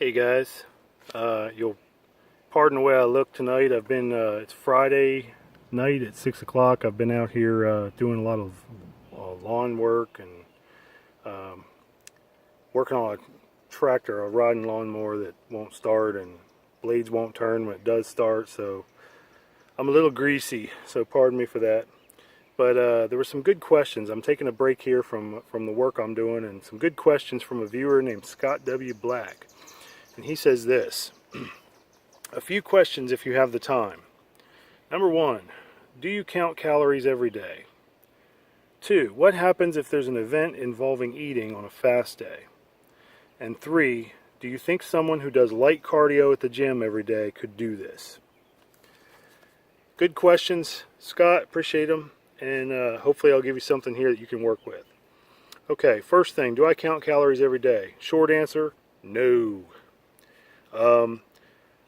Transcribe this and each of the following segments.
Hey guys, you'll pardon the way I look tonight. It's Friday night at 6 o'clock. I've been out here doing a lot of lawn work and um, working on a tractor, a riding lawnmower that won't start and blades won't turn when it does start. So I'm a little greasy, so pardon me for that. But there were some good questions. I'm taking a break here from the work I'm doing, and some good questions from a viewer named Scott W. Black. And he says this: a few questions if you have the time. Number one, do you count calories every day? Two, what happens if there's an event involving eating on a fast day? And three, do you think someone who does light cardio at the gym every day could do this? Good questions, Scott. Appreciate them. And hopefully I'll give you something here that you can work with. Okay, first thing, do I count calories every day? Short answer, no.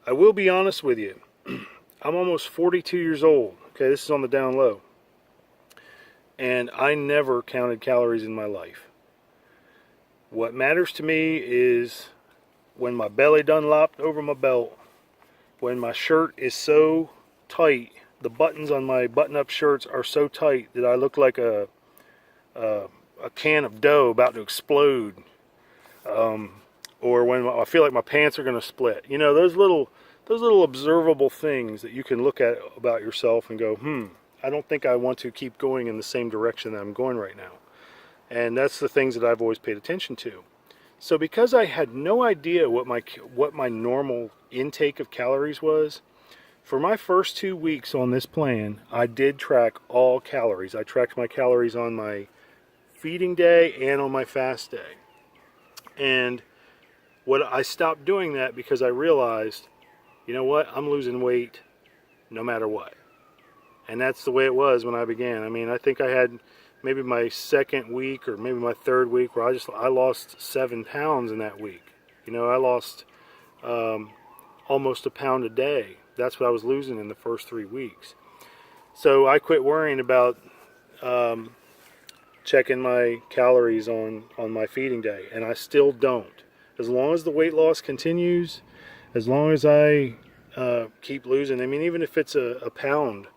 I will be honest with you. I'm almost 42 years old. Okay, this is on the down low. And I never counted calories in my life. What matters to me is when my belly done lopped over my belt, when my shirt is so tight, the buttons on my button-up shirts are so tight that I look like a can of dough about to explode. Or when I feel like my pants are going to split. You know, those little observable things that you can look at about yourself and go, I don't think I want to keep going in the same direction that I'm going right now. And that's the things that I've always paid attention to. So because I had no idea what my normal intake of calories was, for my first 2 weeks on this plan, I did track all calories. I tracked my calories on my feeding day and on my fast day. And I stopped doing that because I realized, you know what, I'm losing weight no matter what. And that's the way it was when I began. I mean, I think I had maybe my second week or maybe my third week where I lost 7 pounds in that week. You know, I lost almost a pound a day. That's what I was losing in the first 3 weeks. So I quit worrying about checking my calories on my feeding day, and I still don't. As long as the weight loss continues, as long as I keep losing, I mean, even if it's a pound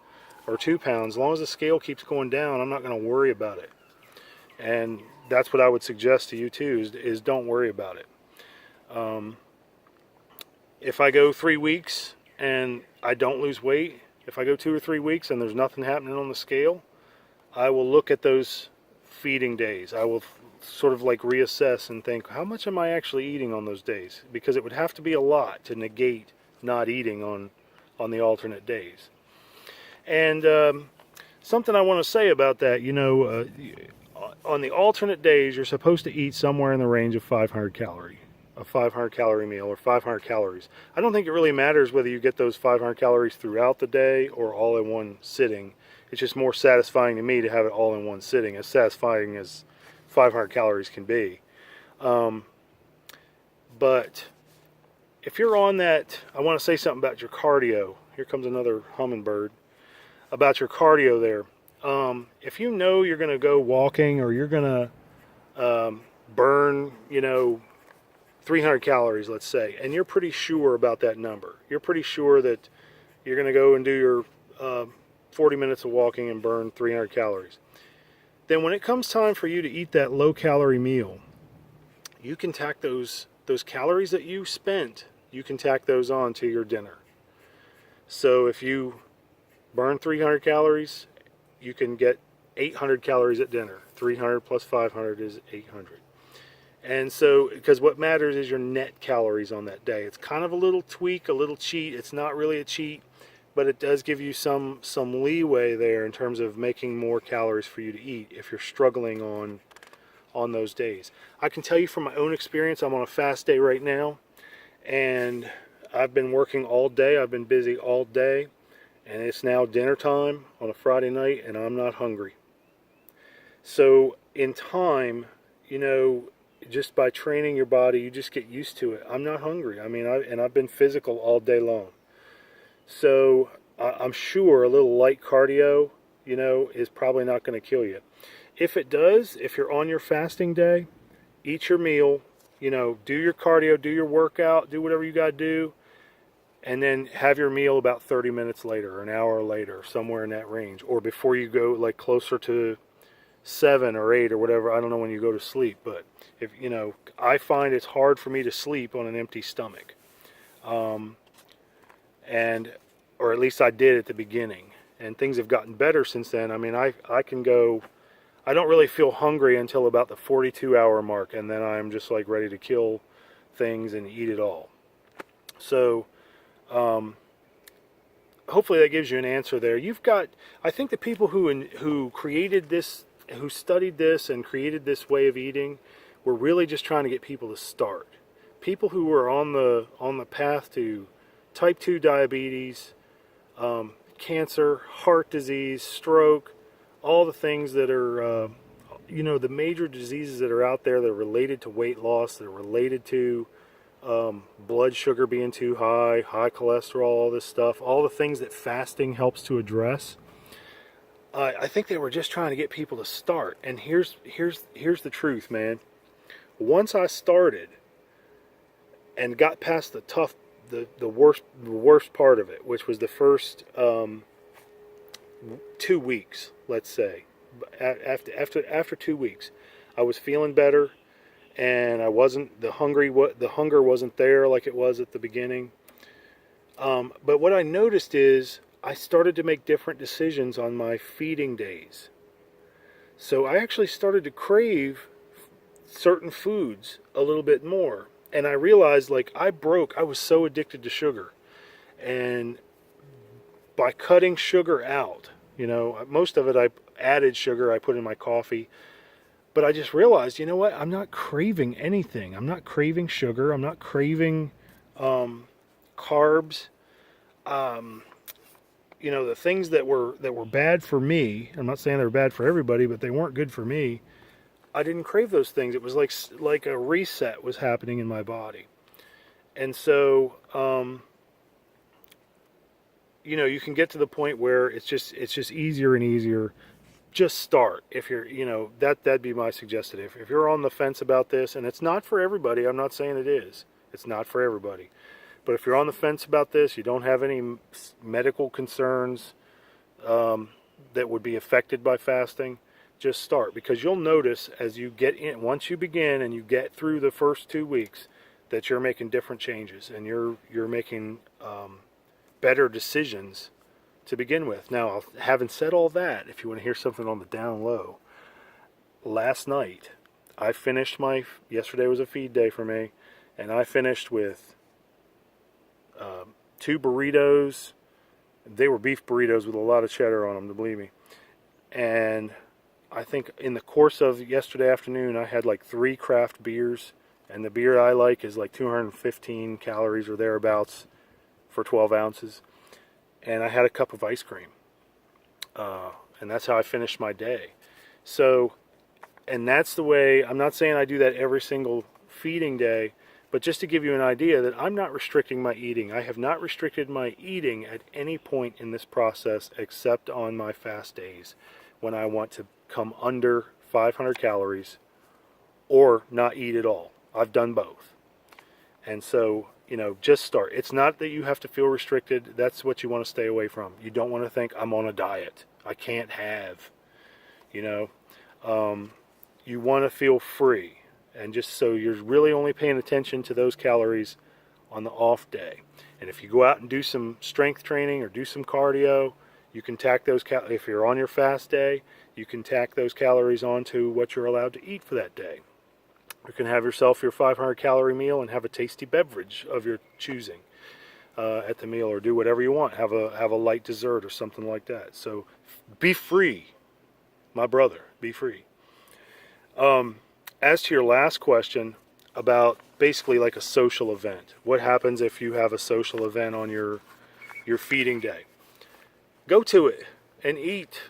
or 2 pounds, as long as the scale keeps going down, I'm not going to worry about it. And that's what I would suggest to you too, is don't worry about it. If I go 3 weeks and I don't lose weight, if I go 2 or 3 weeks and there's nothing happening on the scale, I will look at those feeding days. I will sort of like reassess and think, how much am I actually eating on those days? Because it would have to be a lot to negate not eating on the alternate days. And something I want to say about that, you know, on the alternate days, you're supposed to eat somewhere in the range of 500 calories. A 500 calorie meal or 500 calories. I don't think it really matters whether you get those 500 calories throughout the day or all in one sitting. It's just more satisfying to me to have it all in one sitting, as satisfying as 500 calories can be. But if you're on that, I want to say something about your cardio. Here comes another hummingbird. About your cardio there. If you know you're going to go walking or you're going to burn, you know, 300 calories, let's say, and you're pretty sure about that number. You're pretty sure that you're going to go and do your 40 minutes of walking and burn 300 calories. Then when it comes time for you to eat that low-calorie meal, you can tack those calories that you spent, you can tack those on to your dinner. So if you burn 300 calories, you can get 800 calories at dinner. 300 plus 500 is 800. And so, because what matters is your net calories on that day. It's kind of a little tweak, a little cheat. It's not really a cheat, but it does give you some leeway there in terms of making more calories for you to eat if you're struggling on those days. I can tell you from my own experience, I'm on a fast day right now, and I've been working all day. I've been busy all day, and it's now dinner time on a Friday night, and I'm not hungry. So in time, you know, just by training your body, you just get used to it. I'm not hungry. I mean, I've been physical all day long. So I'm sure a little light cardio, you know, is probably not going to kill you. If it does, if you're on your fasting day, eat your meal, You know, do your cardio, do your workout, do whatever you got to do, and then have your meal about 30 minutes later, or an hour later, somewhere in that range, or before you go like closer to 7 or 8 or whatever. I don't know when you go to sleep, but if you know, I find it's hard for me to sleep on an empty stomach, and or at least I did at the beginning. And things have gotten better since then. I mean, I can go. I don't really feel hungry until about the 42-hour mark, and then I'm just like ready to kill things and eat it all. So, hopefully that gives you an answer there. You've got, I think the people who created this, who studied this and created this way of eating, were really just trying to get people to start. People who were on the path to type 2 diabetes, cancer, heart disease, stroke, all the things that are, you know, the major diseases that are out there that are related to weight loss, that are related to blood sugar being too high, high cholesterol, all this stuff, all the things that fasting helps to address. I think they were just trying to get people to start. And here's the truth, man. Once I started and got past the worst part of it, which was the first 2 weeks, let's say. After 2 weeks, I was feeling better, and I wasn't the hunger wasn't there like it was at the beginning. But what I noticed is I started to make different decisions on my feeding days. So I actually started to crave certain foods a little bit more. And I realized, like, I was so addicted to sugar. And by cutting sugar out, you know, most of it I added sugar, I put in my coffee. But I just realized, you know what? I'm not craving anything. I'm not craving sugar. I'm not craving carbs. You know, the things that were bad for me. I'm not saying they were bad for everybody, but they weren't good for me. I didn't crave those things. It was like a reset was happening in my body. And so, you know, you can get to the point where it's just easier and easier. Just start. If you're, you know, that'd be my suggestion. If you're on the fence about this, and it's not for everybody, I'm not saying it is. It's not for everybody. But if you're on the fence about this, you don't have any medical concerns that would be affected by fasting, just start. Because you'll notice as you get in, once you begin and you get through the first 2 weeks, that you're making different changes and you're making better decisions to begin with. Now, having said all that, if you want to hear something on the down low, last night I finished yesterday was a feed day for me, and I finished with 2 burritos. They were beef burritos with a lot of cheddar on them, to believe me. And I think in the course of yesterday afternoon, I had like 3 craft beers, and the beer I like is like 215 calories or thereabouts for 12 ounces. And I had a cup of ice cream. And that's how I finished my day. So, and that's the way, I'm not saying I do that every single feeding day, but just to give you an idea that I'm not restricting my eating. I have not restricted my eating at any point in this process except on my fast days, when I want to come under 500 calories or not eat at all. I've done both. And so, you know, just start. It's not that you have to feel restricted. That's what you want to stay away from. You don't want to think, I'm on a diet. I can't have. You know, you want to feel free. And just so you're really only paying attention to those calories on the off day. And if you go out and do some strength training or do some cardio, you can tack those if you're on your fast day, you can tack those calories onto what you're allowed to eat for that day. You can have yourself your 500 calorie meal and have a tasty beverage of your choosing at the meal, or do whatever you want. Have a light dessert or something like that. So be free, my brother. Be free. As to your last question about basically like a social event, what happens if you have a social event on your feeding day? Go to it and eat,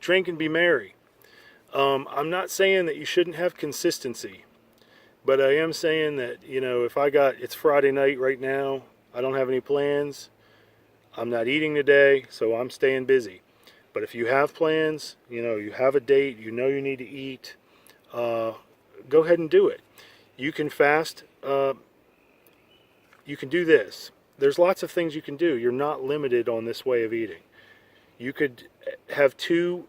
drink, and be merry. I'm not saying that you shouldn't have consistency, but I am saying that, you know, if it's Friday night right now, I don't have any plans, I'm not eating today, so I'm staying busy. But if you have plans, you know, you have a date, you know you need to eat, go ahead and do it. You can fast. You can do this. There's lots of things you can do. You're not limited on this way of eating. You could have two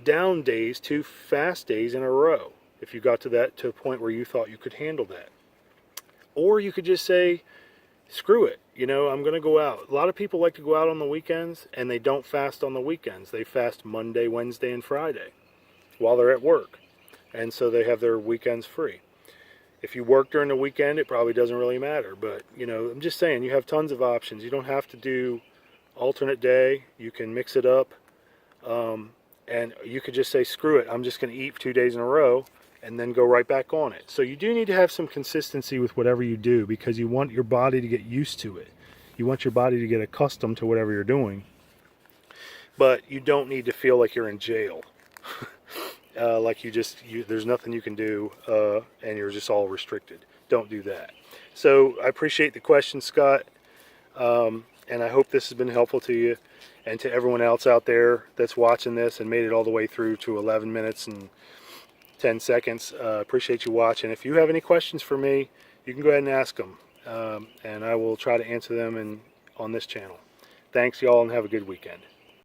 down days, 2 fast days in a row, if you got to a point where you thought you could handle that. Or you could just say, screw it. You know, I'm going to go out. A lot of people like to go out on the weekends, and they don't fast on the weekends. They fast Monday, Wednesday, and Friday while they're at work. And so they have their weekends free. If you work during the weekend, it probably doesn't really matter. But, you know, I'm just saying, you have tons of options. You don't have to do alternate day. You can mix it up. And you could just say, screw it, I'm just going to eat 2 days in a row and then go right back on it. So you do need to have some consistency with whatever you do, because you want your body to get used to it. You want your body to get accustomed to whatever you're doing. But you don't need to feel like you're in jail. Like there's nothing you can do, and you're just all restricted. Don't do that. So I appreciate the question, Scott, and I hope this has been helpful to you and to everyone else out there that's watching this and made it all the way through to 11 minutes and 10 seconds. Appreciate you watching. If you have any questions for me, you can go ahead and ask them, and I will try to answer them on this channel. Thanks, y'all, and have a good weekend.